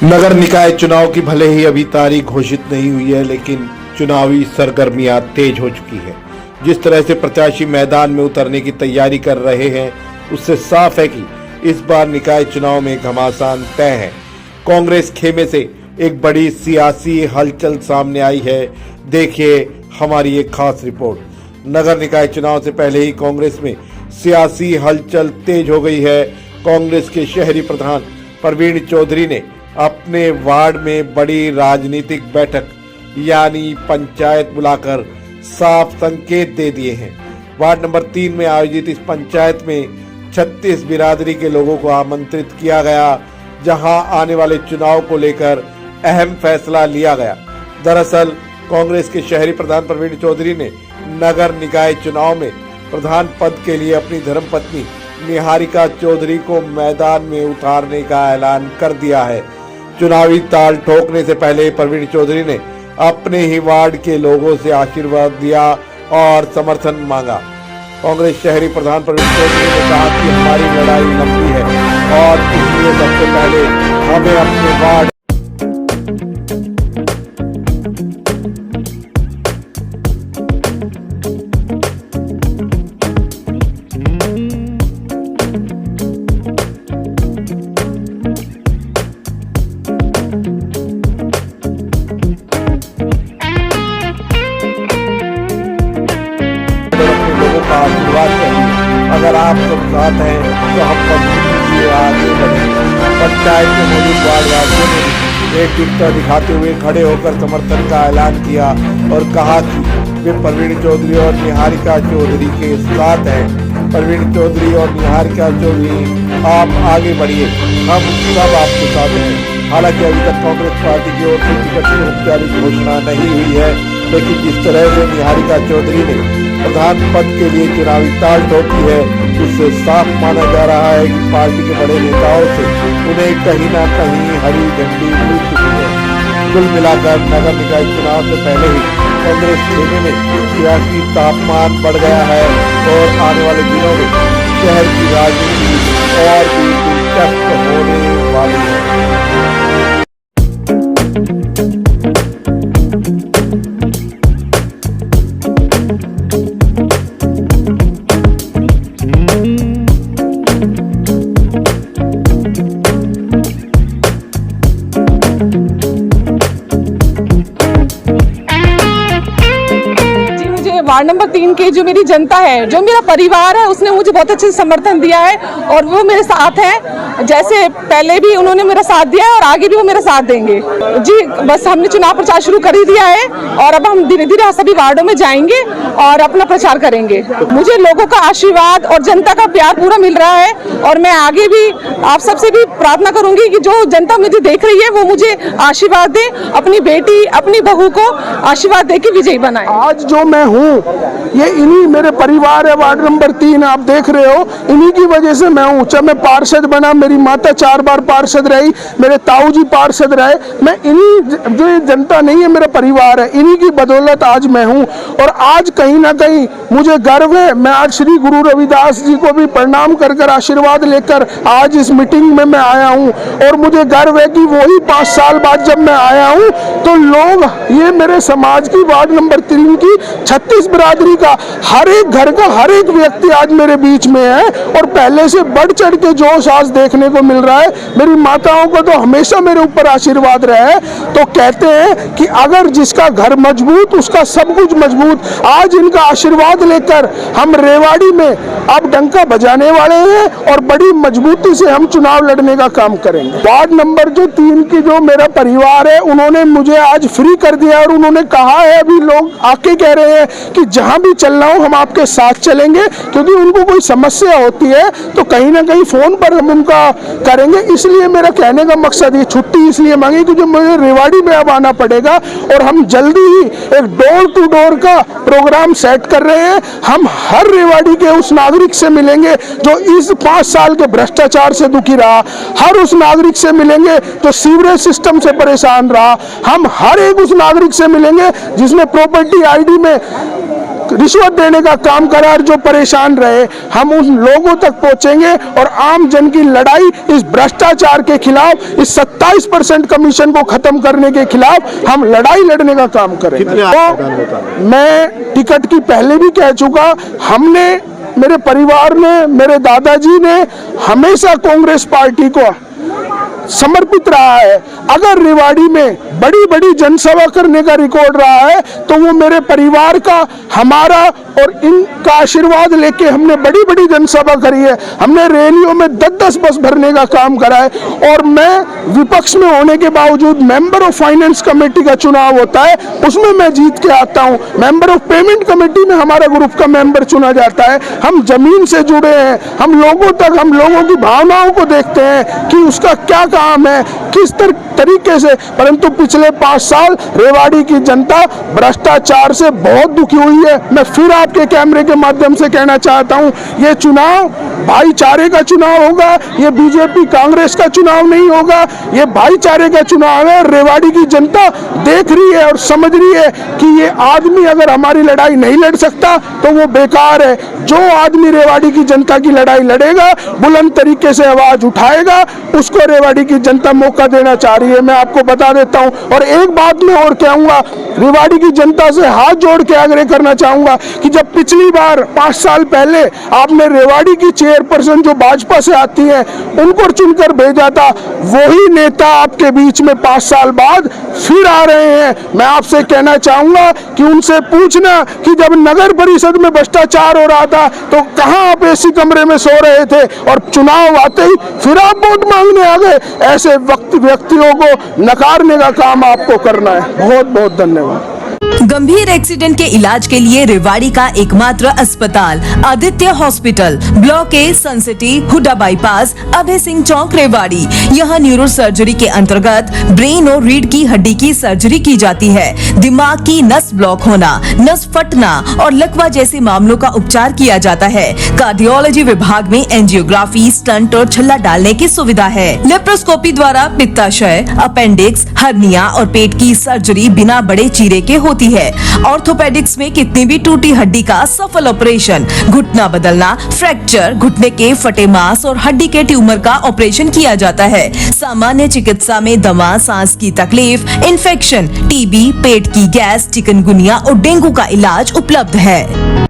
नगर निकाय चुनाव की भले ही अभी तारीख घोषित नहीं हुई है, लेकिन चुनावी सरगर्मियां तेज हो चुकी है। जिस तरह से प्रत्याशी मैदान में उतरने की तैयारी कर रहे हैं, उससे साफ है कि इस बार निकाय चुनाव में घमासान तय है। कांग्रेस खेमे से एक बड़ी सियासी हलचल सामने आई है। देखिए हमारी एक खास रिपोर्ट। नगर निकाय चुनाव से पहले ही कांग्रेस में सियासी हलचल तेज हो गई है। कांग्रेस के शहरी प्रधान प्रवीण चौधरी ने अपने वार्ड में बड़ी राजनीतिक बैठक यानी पंचायत बुलाकर साफ संकेत दे दिए हैं। वार्ड नंबर 3 में आयोजित इस पंचायत में 36 बिरादरी के लोगों को आमंत्रित किया गया, जहां आने वाले चुनाव को लेकर अहम फैसला लिया गया। दरअसल कांग्रेस के शहरी प्रधान प्रवीण चौधरी ने नगर निकाय चुनाव में प्रधान पद के लिए अपनी धर्मपत्नी निहारिका चौधरी को मैदान में उतारने का ऐलान कर दिया है। चुनावी ताल ठोकने से पहले प्रवीण चौधरी ने अपने ही वार्ड के लोगों से आशीर्वाद दिया और समर्थन मांगा। कांग्रेस शहरी प्रधान प्रवीण चौधरी ने कहा कि हमारी लड़ाई लंबी है और इसलिए सबसे पहले हमें अपने वार्ड आशीर्वाद चाहिए। अगर आप सब साथ हैं तो हम से आगे बढ़ें। पंचायत में मौजूद वार्डवासियों ने एकजुटता दिखाते हुए खड़े होकर समर्थन का ऐलान किया और कहा कि वे प्रवीण चौधरी और निहारिका चौधरी के साथ हैं। प्रवीण चौधरी और निहारिका चौधरी आप आगे बढ़िए, हम सब आपके साथ हैं। हालांकि अभी तक कांग्रेस पार्टी की ओर से टिकट की औपचारिक घोषणा नहीं हुई है, लेकिन जिस तरह से निहारिका चौधरी ने प्रधान पद के लिए चुनावी ताल ठोकी है, उससे साफ माना जा रहा है कि पार्टी के बड़े नेताओं से उन्हें कहीं ना कहीं हरी झंडी मिल चुकी है। कुल मिलाकर नगर निकाय चुनाव से पहले ही कांग्रेस खेमे में सियासी तापमान बढ़ गया है और आने वाले दिनों में शहर की राजनीति और भी दिलचस्प होने वाली है। वार्ड नंबर 3 की जो मेरी जनता है, जो मेरा परिवार है, उसने मुझे बहुत अच्छे से समर्थन दिया है और वो मेरे साथ है। जैसे पहले भी उन्होंने मेरा साथ दिया है और आगे भी वो मेरा साथ देंगे जी। बस हमने चुनाव प्रचार शुरू कर ही दिया है और अब हम धीरे धीरे सभी वार्डों में जाएंगे और अपना प्रचार करेंगे। मुझे लोगों का आशीर्वाद और जनता का प्यार पूरा मिल रहा है और मैं आगे भी आप सबसे भी प्रार्थना करूंगी कि जो जनता मुझे देख रही है वो मुझे आशीर्वाद दे, अपनी बेटी अपनी बहू को आशीर्वाद दे के विजयी बनाए। आज जो मैं हूँ ये इन्हीं मेरे परिवार है। वार्ड नंबर 3 आप देख रहे हो, इन्हीं की वजह से मैं हूँ। जब मैं पार्षद बना, मेरी माता 4 बार पार्षद रही, मेरे ताऊ जी पार्षद रहे। मैं इन्हीं, जो जनता नहीं है मेरा परिवार है, इन्हीं की बदौलत आज मैं हूँ। और आज कहीं ना कहीं मुझे गर्व है। मैं आज श्री गुरु रविदास जी को भी प्रणाम कर कर आशीर्वाद लेकर आज इस मीटिंग में मैं आया हूँ और मुझे गर्व है कि वही 5 साल बाद जब मैं आया हूँ तो लोग, ये मेरे समाज की वार्ड नंबर 3 की 36 बिरादरी का हर एक घर का हर एक व्यक्ति आज मेरे बीच में है और पहले से बढ़ चढ़ के जोश आज देखने को मिल रहा है। मेरी माताओं को तो हमेशा मेरे ऊपर आशीर्वाद रहा है। तो कहते हैं कि अगर जिसका घर मजबूत उसका सब कुछ मजबूत। आज इनका आशीर्वाद लेकर हम रेवाड़ी में अब डंका बजाने वाले हैं और बड़ी मजबूती से हम चुनाव लड़ने का काम करेंगे। वार्ड नंबर जो 3 की जो मेरा परिवार है, उन्होंने मुझे आज फ्री कर दिया और उन्होंने कहा है, अभी लोग आके कह रहे हैं कि जहां भी चलना हो हम आपके साथ चलेंगे, क्योंकि उनको कोई समस्या होती है तो कहीं ना कहीं फोन पर हम उनका करेंगे। इसलिए मेरा कहने का मकसद, ये छुट्टी इसलिए मांगी क्योंकि मुझे रेवाड़ी में अब आना पड़ेगा और हम जल्दी ही एक डोर टू डोर का प्रोग्राम सेट कर रहे हैं। हम हर रेवाड़ी के उस नागरिक से मिलेंगे जो इस 5 साल के भ्रष्टाचार से दुखी रहा, हर उस नागरिक से मिलेंगे जो सीवरेज सिस्टम से परेशान रहा, हम हर एक उस नागरिक से मिलेंगे जिसने प्रॉपर्टी आईडी में रिश्वत देने का काम करा और जो परेशान रहे, हम उन लोगों तक पहुंचेंगे और आम जन की लड़ाई इस भ्रष्टाचार के खिलाफ, इस 27% कमीशन को खत्म करने के खिलाफ हम लड़ाई लड़ने का काम करेंगे। तो मैं टिकट की पहले भी कह चुका, हमने, मेरे परिवार ने, मेरे दादाजी ने हमेशा कांग्रेस पार्टी को समर्पित रहा है। अगर रेवाड़ी में बड़ी बड़ी जनसभा करने का रिकॉर्ड रहा है तो वो मेरे परिवार का, हमारा और इनका आशीर्वाद लेके हमने बड़ी बड़ी जनसभा करी है। हमने रैलियों में 10-10 बस भरने का काम करा है और मैं विपक्ष में होने के बावजूद मेंबर ऑफ फाइनेंस कमेटी का चुनाव होता है, उसमें मैं जीत के आता हूँ। मेंबर ऑफ पेमेंट कमेटी में हमारा ग्रुप का मेंबर चुना जाता है। हम जमीन से जुड़े हैं, हम लोगों तक, हम लोगों की भावनाओं को देखते हैं कि उसका क्या काम है, किस तरीके से। परंतु पिछले 5 साल रेवाड़ी की जनता भ्रष्टाचार से बहुत दुखी हुई है। मैं फिर आपके कैमरे के माध्यम से कहना चाहता हूं, ये चुनाव भाईचारे का चुनाव होगा, ये बीजेपी कांग्रेस का चुनाव नहीं होगा, ये भाईचारे का चुनाव है। रेवाड़ी की जनता देख रही है और समझ रही है कि ये आदमी अगर हमारी लड़ाई नहीं लड़ सकता तो वो बेकार है। जो आदमी रेवाड़ी की जनता की लड़ाई लड़ेगा, बुलंद तरीके से आवाज उठाएगा, उसको रेवाड़ी की जनता मौका देना चाह रही है। मैं आपको बता देता हूं और एक बात मैं और कहूंगा, रेवाड़ी की जनता से हाथ जोड़ के आग्रह करना चाहूंगा कि जब पिछली बार 5 साल पहले आपने रेवाड़ी की चेयरपर्सन जो भाजपा से आती है उनको चुनकर भेजा था, वही नेता आपके बीच में 5 साल बाद फिर आ रहे हैं। मैं आपसे कहना चाहूंगा कि उनसे पूछना कि जब नगर परिषद में भ्रष्टाचार हो रहा था तो कहां आप एसी कमरे में सो रहे थे और चुनाव आते ही फिर आप वोट मांगने आ गए। ऐसे व्यक्तियों को नकारने का काम आपको करना है। बहुत बहुत धन्यवाद। गंभीर एक्सीडेंट के इलाज के लिए रेवाड़ी का एकमात्र अस्पताल Aditya hospital, block A, sun city, Huda bypass, Abhay Singh Chowk, Rewari. यहाँ न्यूरो सर्जरी के अंतर्गत ब्रेन और रीढ़ की हड्डी की सर्जरी की जाती है। दिमाग की नस ब्लॉक होना, नस फटना और लकवा जैसे मामलों का उपचार किया जाता है। कार्डियोलॉजी विभाग में एंजियोग्राफी, स्टंट और छल्ला डालने की सुविधा है। लेप्रोस्कोपी द्वारा पित्ताशय, अपेंडिक्स, हर्निया और पेट की सर्जरी बिना बड़े चीरे के होती है। ऑर्थोपेडिक्स में कितनी भी टूटी हड्डी का सफल ऑपरेशन, घुटना बदलना, फ्रैक्चर, घुटने के फटे मांस और हड्डी के ट्यूमर का ऑपरेशन किया जाता है। सामान्य चिकित्सा में दमा, सांस की तकलीफ, इन्फेक्शन, टीबी, पेट की गैस, चिकनगुनिया और डेंगू का इलाज उपलब्ध है।